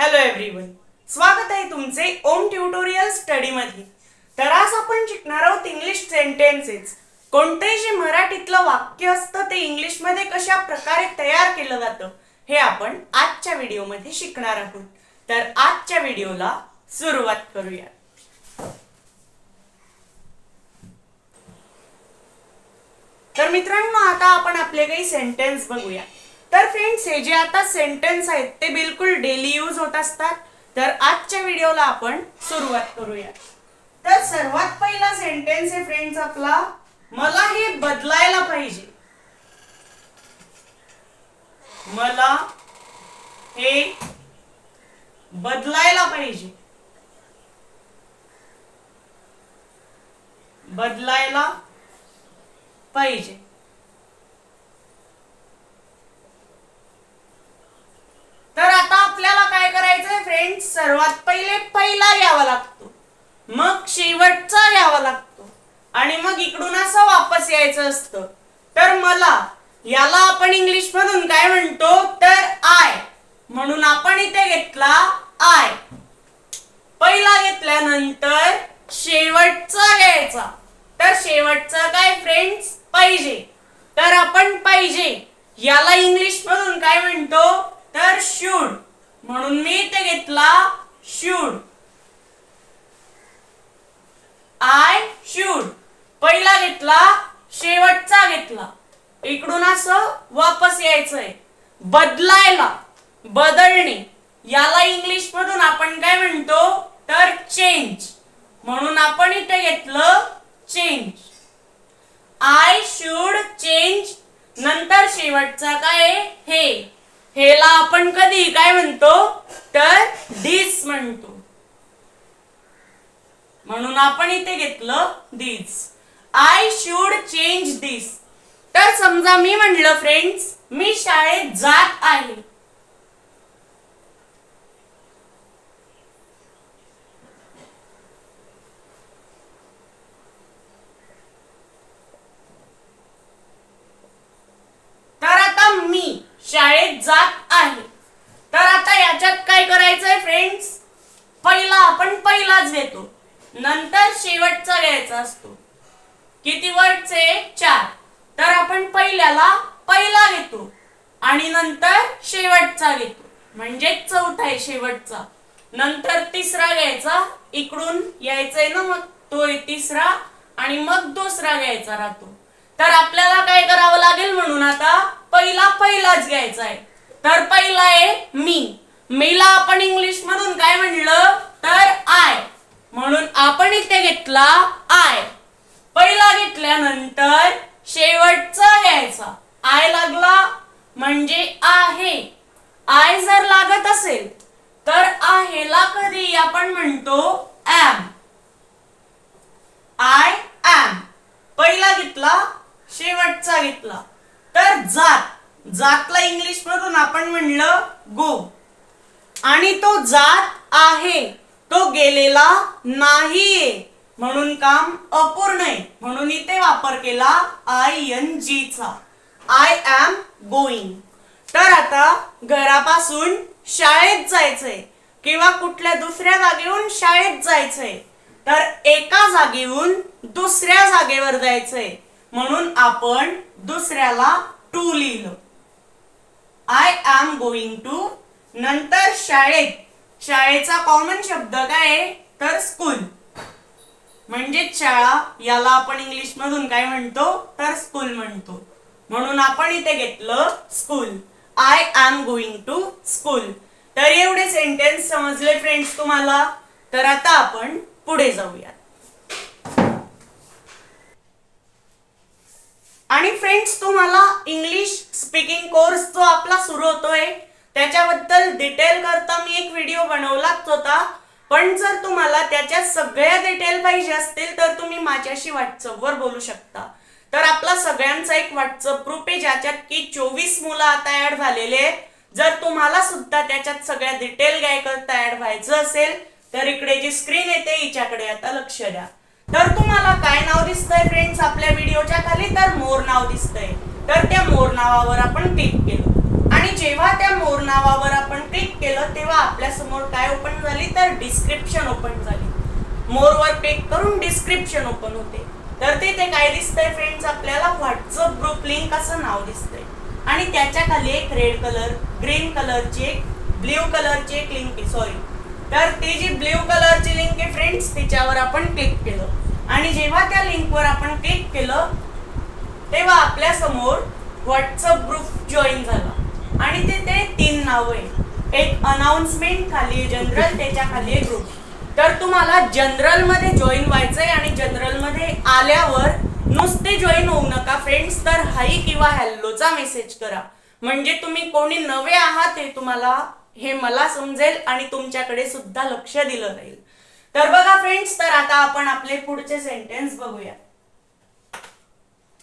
Hello everyone, स्वागत आहे तुमचे ओम ट्युटोरियल स्टडी मध्ये। तर आज आपण शिकणार आहोत इंग्लिश सेंटेन्सेस। कोणतेही जे मराठीतलं वाक्य असतं ते इंग्लिश मध्ये कशा प्रकारे तयार केलं जातं हे आपण आजच्या व्हिडिओ मध्ये शिकणार आहोत। तर आजच्या व्हिडिओला सुरुवात करूया। तर मित्रांनो, आता आपण आपले काही सेंटेन्स बघूया। तर फ्रेंड्स, हे जे आता सेंटेन्स आहेत ते बिलकुल डेली यूज होत असतात। तर आजच्या व्हिडिओला आपण सुरुवात करूया। तर सर्वात पहिला सेंटेन्स आहे फ्रेंड्स आपला, मला हे बदलायला पाहिजे। मला हे बदलायला पाहिजे। बदलायला पाहिजे। तर आता आपल्याला काय करायचंय फ्रेंड्स, सर्वात पहिले पहिला घ्यावा लागतो, मग शेवटचा घ्यावा लागतो आणि मग इकडून असं वापस यायचं असतं। तर मला याला आपण इंग्लिश मधून काय म्हणतो, तर आय, म्हणून आपण इथे घेतला आय। पहिला घेतल्यानंतर शेवटचा घ्यायचा। तर शेवटचा काय फ्रेंड्स, पाहिजे। तर आपण पाहिजे याला इंग्लिश मधून काय म्हणतो, तर शुड, म्हणून मी इथे घेतला शुड। आय शुड पहिला घेतला, शेवटचा घेतला, इकडून असं वापस यायचंय। बदलायला, बदलणे, याला इंग्लिश मधून आपण काय म्हणतो, तर चेंज, म्हणून आपण इथे घेतलं चेंज। आय शुड चेंज, नंतर शेवटचा काय, हे, हेला आपण कधी काय म्हणतो, तर दिस म्हणतो, म्हणून आपण इथे घेतलं दिस। आय शुड चेंज दिस। तर समजा मी म्हणलं फ्रेंड्स, मी शाळेत जात आहे। तर आता मी शाळेत जात आहे। तर आता याच्यात काय करायचंय फ्रेंड्स, पहिला आपण पहिलाच घेतो, नंतर शेवटचा घ्यायचा असतो। किती वर्डचे, 4। तर आपण पहिल्याला पहिला घेतो आणि नंतर शेवटचा घेतो, म्हणजे चौथा आहे शेवटचा। नंतर तिसरा घ्यायचा, इकडून यायचंय ना, मग तो तिसरा आणि मग दुसरा घ्यायचा राहतो। तर आपल्याला काय करावं लागेल, म्हणून आता पहिला पहिलाच घ्यायचा आहे। तर पहिला आहे मी, मीला आपण इंग्लिश मधून काय म्हणलं, तर आय, म्हणून आपण इथे घेतला आय। पहिला घेतल्यानंतर शेवटचा घ्यायचा, आय लागला म्हणजे आहे। आय जर लागत असेल तर आहेला कधी आपण म्हणतो एम। आय एम पहिला घेतला, शेवटचा घेतला। तर जात, जातला इंग्लिश मधून आपण म्हणलं गो, आणि तो जात आहे, तो गेलेला नाहीये, म्हणून काम अपूर्ण आहे, म्हणून इथे वापर केला ING चा, आय एम गोइंग। तर आता घरापासून शाळेत जायचंय किंवा कुठल्या दुसऱ्या जागेहून शाळेत जायचंय, तर एका जागेहून दुसऱ्या जागेवर जायचंय, म्हणून आपण दुसऱ्याला टू लिहिलं। आय एम गोइंग टू, नंतर शाळेत, शाळेचा कॉमन शब्द काय, तर स्कूल, म्हणजे शाळा, याला आपण इंग्लिश मधून काय म्हणतो, तर स्कूल म्हणतो, म्हणून आपण इथे घेतलं school. I am going to school. तर एवढे सेंटेन्स समजले फ्रेंड्स तुम्हाला। तर आता आपण पुढे जाऊया। आणि फ्रेंड्स, तुम्हाला इंग्लिश स्पीकिंग कोर्स जो आपला सुरू होतोय त्याच्याबद्दल डिटेल करता मी एक व्हिडिओ बनवलाच होता, पण जर तुम्हाला त्याच्या सगळ्या डिटेल पाहिजे असतील तर तुम्ही माझ्याशी WhatsApp वर बोलू शकता। तर आपला सगळ्यांचा एक WhatsApp ग्रुप आहे ज्याच्यात की 24 मुलं आता ऍड झालेले आहेत। जर तुम्हाला सुद्धा त्याच्यात सगळ्या डिटेल काय करता ऍड व्हायचं असेल तर इकडे जी स्क्रीन येते हिच्याकडे आता लक्ष द्या। तर तुम्हाला काय नाव दिसतंय फ्रेंड्स आपल्या व्हिडिओच्या खाली, तर मोर नाव दिसतंय। तर त्या मोर नावावर आपण क्लिक केलं आणि जेव्हा त्या मोर नावावर आपण क्लिक केलं तेव्हा आपल्या समोर काय ओपन झाली तर डिस्क्रिप्शन ओपन झाली. मोरवर क्लिक करून डिस्क्रिप्शन ओपन होते. तर तिथे काय दिसतंय फ्रेंड्स आपल्याला व्हॉट्सअप ग्रुप लिंक असं नाव दिसतंय आणि त्याच्या खाली एक रेड कलर, ग्रीन कलरची एक, ब्ल्यू कलरची एक लिंक आहे. सॉरी, तर ती जी ब्ल्यू कलरची लिंक आहे फ्रेंड्स तिच्यावर आपण क्लिक केलं आणि जेव्हा त्या लिंकवर आपण क्लिक केलं तेव्हा आपल्या समोर व्हॉट्सअप ग्रुप जॉईन झाला आणि तिथे 3 नाव आहे. एक अनाउन्समेंट, खाली जनरल, त्याच्या खाली एक ग्रुप. तर तुम्हाला जनरल मध्ये जॉईन व्हायचंय आणि जनरल मध्ये आल्यावर नुसते जॉईन होऊ नका फ्रेंड्स, तर हाई किंवा हॅलोचा मेसेज करा. म्हणजे तुम्ही कोणी नवे आहात हे तुम्हाला, हे मला समजेल आणि तुमच्याकडे सुद्धा लक्ष दिलं जाईल. तर बघा फ्रेंड्स, तर आता आपण आपले पुढचे सेंटेन्स बघूया.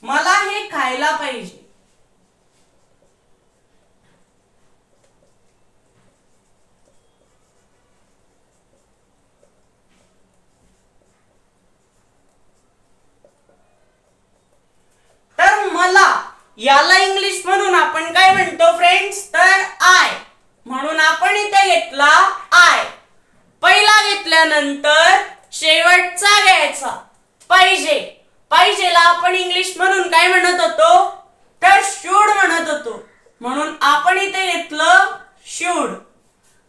मला हे खायला पाहिजे. तर मला याला इंग्लिश म्हणून आपण काय म्हणतो फ्रेंड्स तर आय. म्हणून आपण इथे घेतला आय. पहिला घेतल्यानंतर शेवटचा घ्यायचा पाहिजे. पाहिजेला आपण इंग्लिश म्हणून काय म्हणत होतो तर शुड म्हणत होतो. म्हणून आपण इथे घेतलं शुड.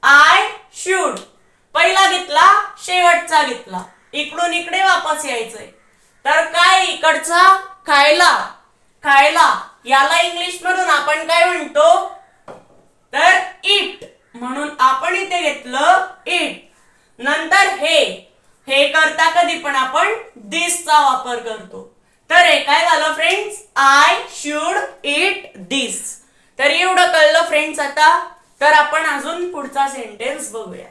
I should. पहिला घेतला, शेवटचा घेतला. इकडून इकडे वापस यायचंय. तर काय इकडचा खायला. खायला याला इंग्लिश म्हणून आपण काय म्हणतो तर इट. म्हणून आपण इथे घेतलं इट. नंतर हे करता कधी पण आपण दिसचा वापर करतो. तर हे काय झालं फ्रेंड्स आय शुड इट दिस. तर एवढं कळलं फ्रेंड्स आता. तर आपण अजून पुढचा सेंटेन्स बघूया.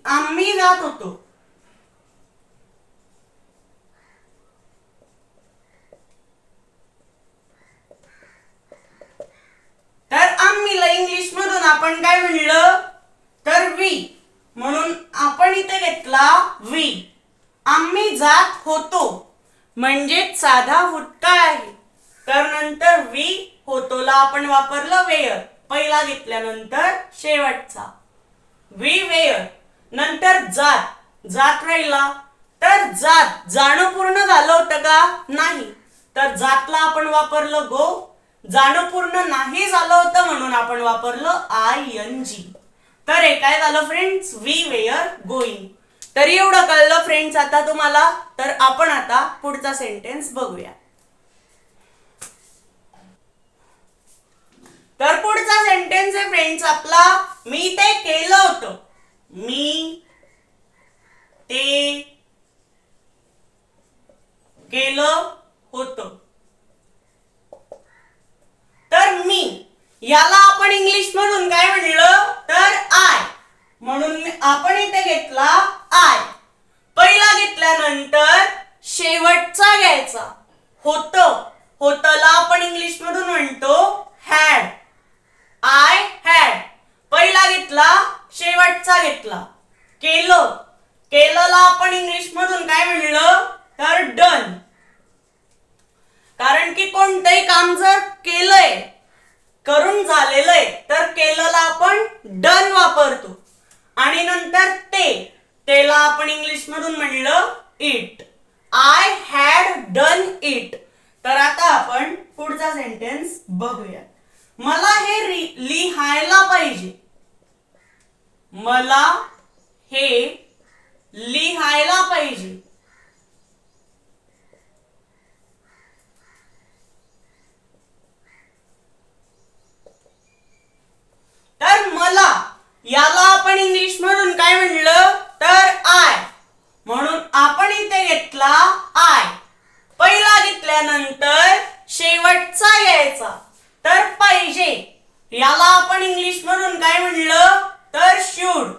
आम्ही जात होतो. तर आम्हीला इंग्लिश मधून आपण काय म्हणलं तर वी. म्हणून आपण इथे घेतला वी. आम्ही जात होतो म्हणजे साधा भूतकाळ आहे. तर नंतर वी होतोला आपण वापरलं वेअर. पहिला घेतल्यानंतर शेवटचा वी वेअर. नंतर जात. जात राहिला तर जात जाणं पूर्ण झालं होतं का नाही. तर जातला आपण वापरलं गो. जाणं पूर्ण नाही झालं होतं म्हणून आपण वापरलं ING. तर हे काय झालं फ्रेंड्स वी वेअर गोइंग. तर एवढं कळलं फ्रेंड्स आता तुम्हाला. तर आपण आता पुढचा सेंटेन्स बघूया. तर पुढचा सेंटेन्स आहे फ्रेंड्स आपला मी ते केलं होतं. मी ते केलं होतं. तर मी याला आपण इंग्लिश म्हणून काय म्हणलं तर आय. म्हणून आपण इथे घेतला आय. पहिला घेतल्यानंतर शेवटचा घ्यायचा. होतं. होतला आपण इंग्लिश मधून म्हणतो हॅड. I had. पहिला घेतला, शेवटचा घेतला. केलं. केलंला आपण इंग्लिश मधून काय म्हणलं तर डन. कारण की कोणतंही काम जर केलंय, करून झालेलं आहे, तर केलंला आपण डन वापरतो. आणि नंतर तेला आपण इंग्लिश मधून म्हणलं it. I had done it. तर आता आपण पुढचा सेंटेन्स बघूया. मला हे लिहायला पाहिजे. मला हे लिहायला पाहिजे. तर मला याला आपण इंग्लिश मधून काय म्हणलं तर आय. म्हणून आपण इथे घेतला आय. पहिला घेतल्यानंतर शेवटचा घ्यायचा. तर पाहिजे याला आपण इंग्लिश मधून काय म्हणलं तर शुड.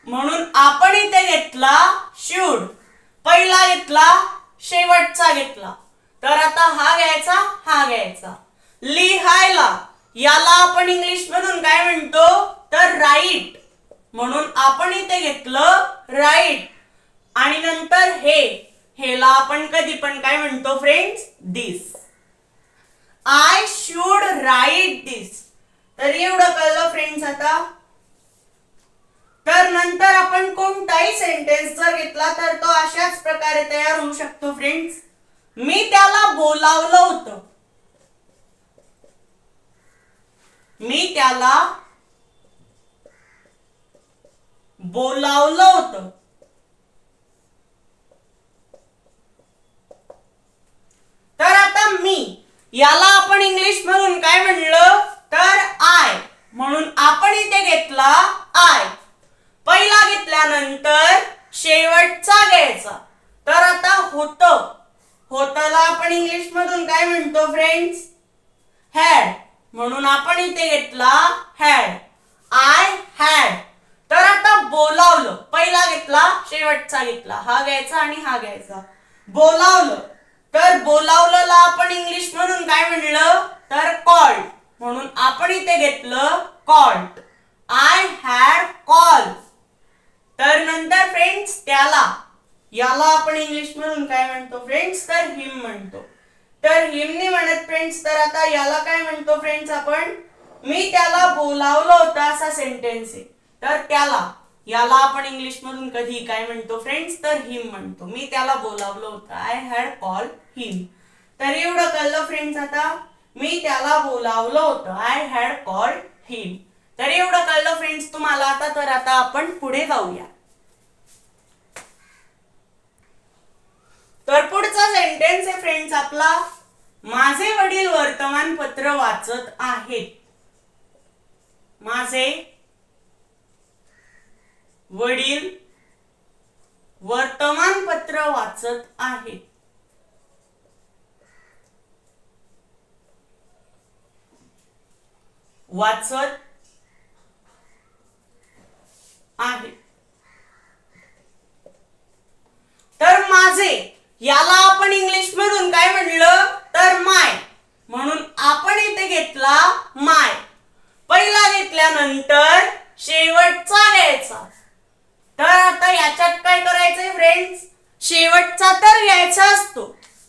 म्हणून आपण इथे घेतला शुड. पहिला घेतला, शेवटचा घेतला. तर आता हा घ्यायचा, हा घ्यायचा. लिहायला याला आपण इंग्लिश मधून काय म्हणतो तर राईट. म्हणून आपण इथे घेतलं राईट. आणि नंतर हेला आपण कधी पण काय म्हणतो friends, this. I should write this. तर एवढं कळलं फ्रेंड्स आता. तर नंतर आपण कोणताही सेंटेन्स जर घेतला तर तो अशाच प्रकारे तयार होऊ शकतो फ्रेंड्स. मी त्याला बोलावलं होतं. मी त्याला बोलावलं होतं. तर आता मी याला आपण इंग्लिश मधून काय म्हणलं तर आय, म्हणून आपण इथे घेतला आय. पहिला घेतल्यानंतर शेवटचा घ्यायचा. तर आता होतं, होताला आपण इंग्लिश मधून काय म्हणतो फ्रेंड्स, हॅड, म्हणून आपण इथे घेतला हॅड. I had. तर आता बोलावलं, पहिला घेतला शेवटचा घेतला, हा घ्यायचा आणि हा घ्यायचा. बोलावलं, तर बोलावलंला आपण इंग्लिश मधून काय म्हणलं तर कॉल्ड, म्हणून आपण इथे घेतलं कॉल्ड. I had called. तर नंतर फ्रेंड्स त्याला, याला आपण इंग्लिश मधून काय म्हणतो फ्रेंड्स तर हिम म्हणतो. तर हिम नाही म्हणत फ्रेंड्स. तर आता याला काय म्हणतो फ्रेंड्स आपण, मी त्याला बोलावलं होतं असा सेंटेन्स आहे. तर त्याला, याला आपण इंग्लिश मधून कधी काय म्हणतो फ्रेंड्स तर हिम म्हणतो. मी त्याला बोलावलं होतं. आय हॅड कॉल्ड हिम. तर एवढं कळलं फ्रेंड्स आता. मी त्याला बोलावलं होतं. आय हॅड कॉल्ड हिम. तर एवढं कळलं फ्रेंड्स तुम्हाला आता. तर आता आपण पुढे जाऊया. तर पुढचा सेंटेन्स आहे फ्रेंड्स आपला, माझे वडील वर्तमानपत्र वाचत आहेत. माझे वडील वर्तमानपत्र वाचत आहेत. वाचत आहेत. तर माझे, याला आपण इंग्लिश मधून काय म्हणलं तर माय, म्हणून आपण इथे घेतला माय. पहिला घेतल्यानंतर शेवटचा घ्यायचा. तर आता याच्यात काय करायचंय फ्रेंड्स, शेवटचा तर घ्यायचा असतो,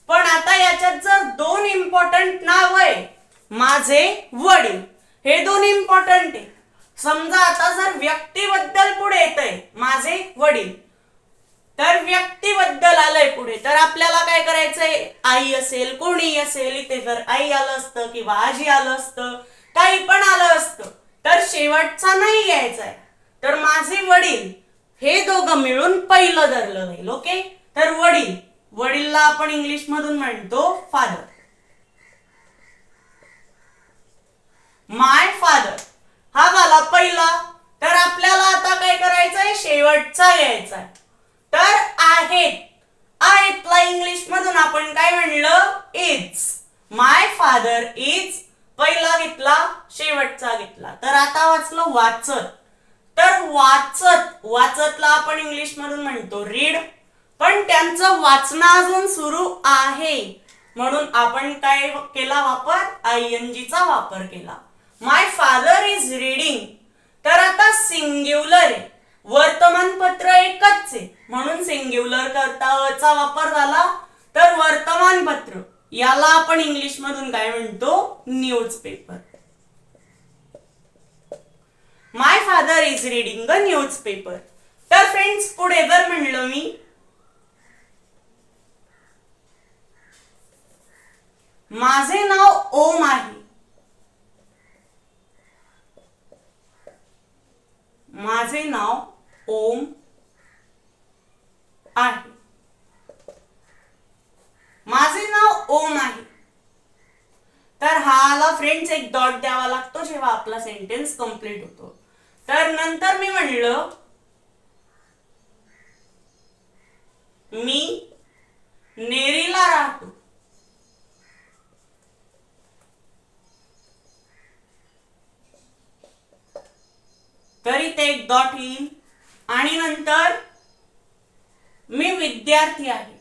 पण आता याच्यात जर दोन इम्पॉर्टंट नाव आहे, माझे वडील, हे दोन इम्पॉर्टंट आहे. समजा आता जर व्यक्तीबद्दल पुढे येतंय माझे वडील, तर व्यक्तीबद्दल आलंय पुढे, तर आपल्याला काय करायचंय, आई असेल कोणी असेल, इथे जर आई आलं असतं किंवा आजी आलं असतं, काही पण आलं असतं, तर शेवटचा नाही घ्यायचाय. तर माझे वडील हे दोघं मिळून पहिलं धरलं जाईल. ओके. तर वडील, वडीलला आपण इंग्लिश मधून म्हणतो फादर. माय फादर हा झाला पहिला. तर आपल्याला आता काय करायचंय, शेवटचा घ्यायचाय. तर आहेत, आहेतला इंग्लिश मधून आपण काय म्हणलं इज. माय फादर इज पहिला घेतला, शेवटचा घेतला. तर आता वाचलं वाचत. तर वाचत, वाचतला आपण इंग्लिश मधून म्हणतो रीड, पण त्यांचं वाचन अजून सुरू आहे, म्हणून आपण काय केला वापर, आयएनजी चा वापर केला. माय फादर इज रीडिंग. तर आता सिंग्युलर आहे, वर्तमानपत्र एकच आहे, म्हणून सिंग्युलर करता चा वापर झाला. तर वर्तमानपत्र, याला आपण इंग्लिश मधून काय म्हणतो, newspaper. My father is reading a newspaper. तर फ्रेंड्स पुढे जर म्हणलं मी, माझे नाव ओम आहे. माझे नाव ओम आहे. माझे नाव ओम आहे. तर हाला फ्रेंड्स एक डॉट द्यावा लागतो जेव्हा आपला सेंटेन्स कंप्लीट होतो. तर नंतर मी म्हणलं, मी नेरीला राहतो. तर इथे एक डॉट येईल आणि नंतर मी विद्यार्थी आहे.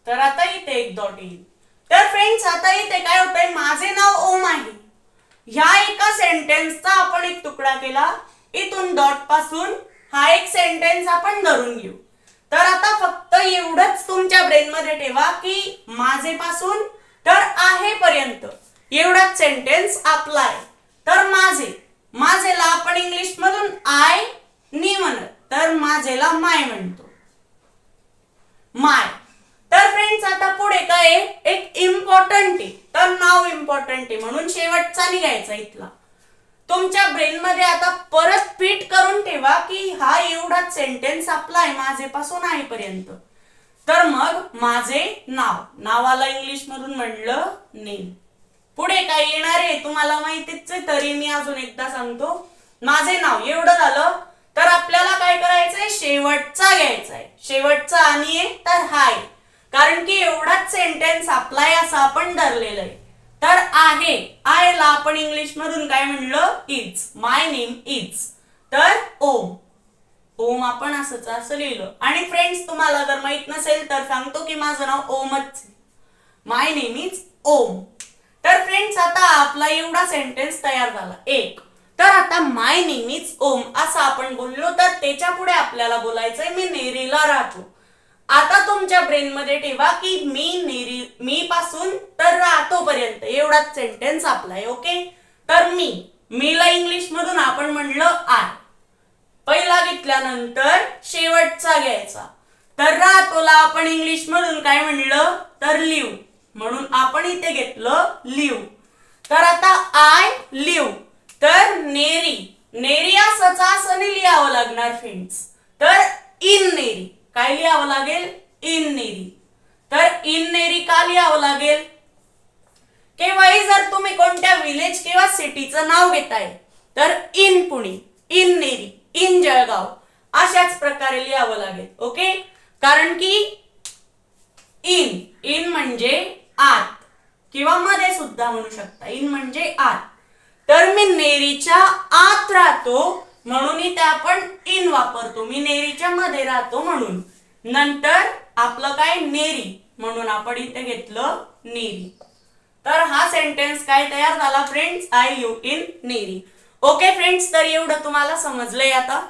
तर आता इथे एक डॉट येईल. तर फ्रेंड्स आता इथे काय होतंय, माझे नाव ओम आहे. ह्या एका सेंटेन्सचा आपण एक तुकडा केला, इथून डॉट पासून हा एक सेंटेन्स आपण धरून घेऊ. तर आता फक्त एवढंच तुमच्या ब्रेन मध्ये ठेवा की माझे पासून तर आहे पर्यंत एवढाच सेंटेन्स आपला आहे. तर माझेला आपण इंग्लिश मधून आय नी म्हणत, तर माझेला माय म्हणतो, माय. तर फ्रेंड्स आता पुढे काय एक इम्पॉर्टंट आहे, तर नाव इम्पॉर्टंट आहे म्हणून शेवटचा निघायचा इथला. तुमच्या ब्रेन मध्ये आता परत फिट करून ठेवा की हा एवढाच सेंटेन्स आपला आहे माझेपासून आहे पर्यंत. तर मग माझे नाव, नावाला इंग्लिश मधून म्हणलं नेम. पुढे काय येणार आहे तुम्हाला माहितीच आहे, तरी मी अजून एकदा सांगतो. माझे नाव एवढं झालं, तर आपल्याला काय करायचंय, शेवटचा घ्यायचा आहे. शेवटचा आणि आहे तर हाय, कारण की एवढाच सेंटेन्स आपला आहे असं आपण धरलेलं आहे. तर आहे, आयला आपण इंग्लिश मधून काय म्हणलं, इज. My name is. तर ओम, ओम आपण असं लिहिलं. आणि फ्रेंड्स तुम्हाला जर माहित नसेल तर सांगतो की माझं नाव ओमच, माय नेम इज ओम. तर फ्रेंड्स आता आपला एवढा सेंटेन्स तयार झाला एक. तर आता माय नेम इज ओम असं आपण बोललो, तर त्याच्या पुढे आपल्याला बोलायचंय मी नेरीला राहतो. आता तुमच्या ब्रेन मध्ये ठेवा की मी पासून तर राहतो पर्यंत एवढाच सेंटेन्स आपला आहे. ओके, तर मीला इंग्लिश मधून आपण म्हणलं आय. पहिला घेतल्यानंतर शेवटचा घ्यायचा. तर राहतोला आपण इंग्लिश मधून काय म्हणलं, तर लिव, म्हणून आपण इथे घेतलं लिव. तर आता आय लिव, तर नेरी असं लिहावं लागणार फ्रेंड्स. तर इन नेरी काय लिहावं लागेल, इन नेरी. तर इन नेरी का लिहावं लागेल, केव्हाही जर तुम्ही कोणत्या विलेज किंवा सिटीचं नाव घेताय तर in Pune, in Neri, in Jalgaon अशाच प्रकारे लिहावं लागेल. ओके, कारण की इन म्हणजे आत किंवा मध्ये सुद्धा म्हणू शकता. इन म्हणजे आत. तर मी नेरीच्या आत राहतो म्हणून इथे आपण इन वापरतो. मी नेरीच्या मध्ये राहतो म्हणून. नंतर आपलं काय नेरी, म्हणून आपण इथे घेतलं नेरी. तर हा सेंटेन्स काय तयार झाला friends, I live in Neri. Okay friends, तर एवढं तुम्हाला समजलंय आता.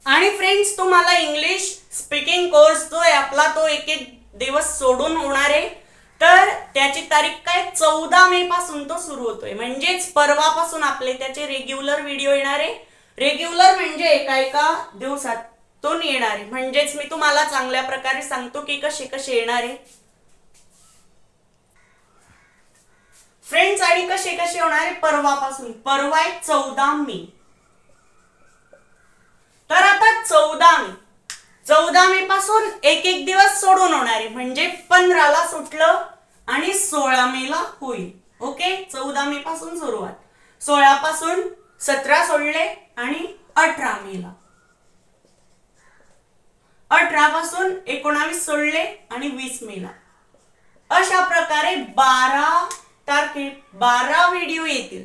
आणि फ्रेंड्स तुम्हाला इंग्लिश स्पीकिंग कोर्स जो आहे आपला तो एक दिवस सोडून होणार आहे. तर त्याची तारीख काय 14 मे पासून तो सुरू होतोय, म्हणजेच परवापासून आपले त्याचे रेग्युलर व्हिडिओ येणार आहे. रेग्युलर म्हणजे एका दिवसातून येणार आहे. म्हणजेच मी तुम्हाला चांगल्या प्रकारे सांगतो की कसे येणार आहे फ्रेंड्स. आणि कसे होणार आहे परवापासून. परवा आहे 14 मे. तर आता 14 मे पासून एक दिवस सोडून होणार आहे. म्हणजे 15 ला सुटलं आणि 16 मे ला होईल. ओके, 14 मे पासून सुरुवात. 16 पासून 17 सोडले आणि 18 मे ला. 18 पासून 19 सोडले आणि 20 मे ला. अशा प्रकारे 12 व्हिडिओ येतील.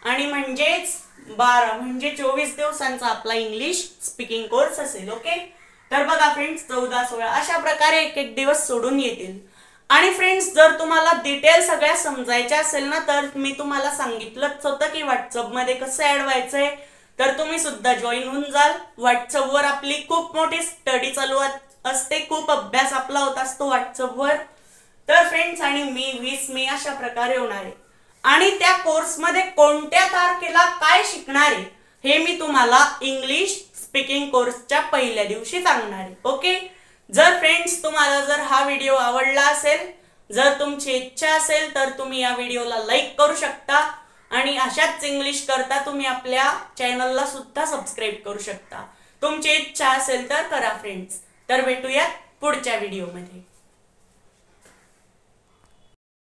आणि म्हणजेच 12 म्हणजे 24 दिवसांचा आपला इंग्लिश स्पीकिंग कोर्स असेल. ओके, तर बघा फ्रेंड्स 14, 16 अशा प्रकारे एक दिवस सोडून येतील. आणि फ्रेंड्स जर तुम्हाला डिटेल सगळ्या समजायच्या असेल ना, तर मी तुम्हाला सांगितलंच होतं की व्हॉट्सअप मध्ये कसं ऍड व्हायचंय. तर तुम्ही सुद्धा जॉईन होऊन जाल. व्हॉट्सअपवर आपली खूप मोठी स्टडी चालू असते, खूप अभ्यास आपला होत असतो व्हॉट्सअपवर. तर फ्रेंड्स आणि 20 मे अशा प्रकारे होणार आहे. आणि त्या कोर्समध्ये कोणत्या तारखेला काय शिकणार आहे हे मी तुम्हाला इंग्लिश स्पीकिंग कोर्सच्या पहिल्या दिवशी सांगणार आहे. ओके, जर फ्रेंड्स तुम्हाला हा व्हिडिओ आवडला असेल, जर तुमची इच्छा असेल तर तुम्ही या व्हिडिओला लाईक करू शकता. आणि अशाच इंग्लिश करता तुम्ही आपल्या चॅनलला सुद्धा सबस्क्राईब करू शकता. तुमची इच्छा असेल तर करा फ्रेंड्स. तर भेटूयात पुढच्या व्हिडिओमध्ये.